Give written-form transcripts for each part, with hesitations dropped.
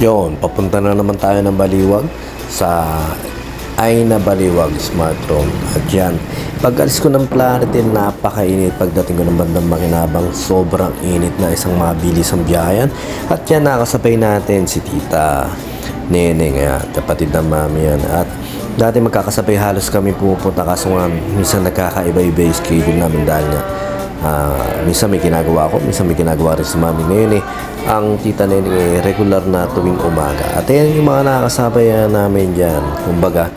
Yon, papunta na naman tayo ng Baliwag sa Aina Baliwag Smartphone. At yan, pag-alis ko ng Plaridel, napakainit. Pagdating ko ng bandang Makinabang, sobrang init na, isang mabilis ang biyayan. At yan, nakasabay natin si Tita Neneng, kapatid ng mami yan. At dati magkakasabay halos kami pupunta, kaso nga minsan nagkakaiba-iba yung schedule namin dahil nga minsan may ginagawa ako, minsan may ginagawa rin si mami. Ngayon ang Tita Neneng regular na tuwing umaga. At yan yung mga nakakasabay namin dyan. Kumbaga,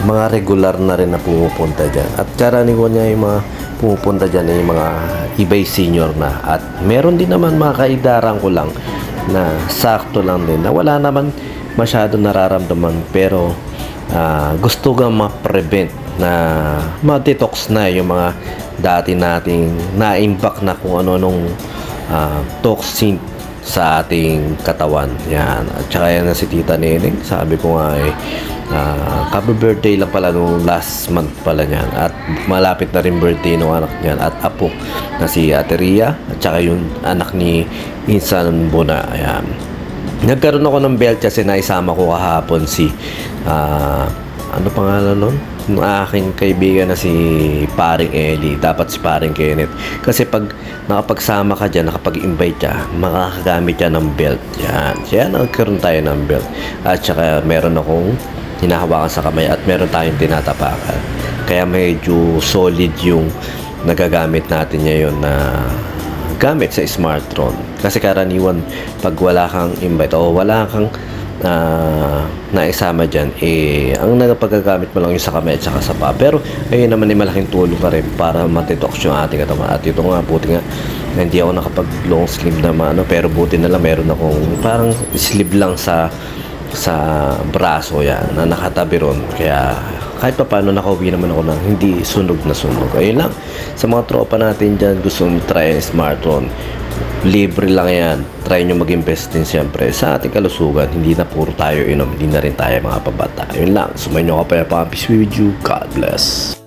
mga regular na rin na pumupunta dyan. At karaniwan niya yung mga pumupunta dyan ay yung mga iba'y senior na. At meron din naman mga kaidaran ko lang na sakto lang din, na wala naman masyado nararamdaman, pero gusto nga ma-prevent na ma-detox na yung mga dati nating na-imbak na kung ano nung toxin sa ating katawan. Yan. At saka yan na si Tita Neneng. Sabi ko nga happy birthday lang pala nung last month pala niyan. At malapit na rin birthday nung anak niyan. At apo na si Ate Ria. At saka yung anak ni Insan Buna. Ayan. Nagkaroon ako ng belt kasi naisama ko kahapon si ano pangalan nun? Yung aking kaibigan na si Paring Eli, dapat si Paring Kenneth. Kasi pag nakapagsama ka dyan, nakapag-invite ka, makakagamit ka ng belt. Yan. Kaya nagkaroon tayo ng belt. At saka meron akong hinahawakan sa kamay at meron tayong tinatapakan. Kaya medyo solid yung nagagamit natin ngayon na gamit sa smartphone. Kasi karaniwan pag wala kang invite o wala kang naisama dyan, ang nagpagagamit mo lang yung sa kamay at saka sa paa. Pero ayun naman ay malaking tulong ka rin para matitox yung ating katawan. At ito nga, buti nga hindi ako nakapag long sleeve na pero buti na lang meron akong parang sleeve lang sa braso yan na nakatabi ron. Kaya kahit pa paano nakauwi naman ako ng hindi sunog na sunog. Ayun lang, sa mga tropa natin dyan gusto nyo try ang smartphone, libre lang yan. Try nyo mag-invest din siyempre sa ating kalusugan. Hindi na puro tayo inom, hindi na rin tayo mga pabata. Ayun lang, sumayin nyo ka pa yung pang-peace with you. God bless.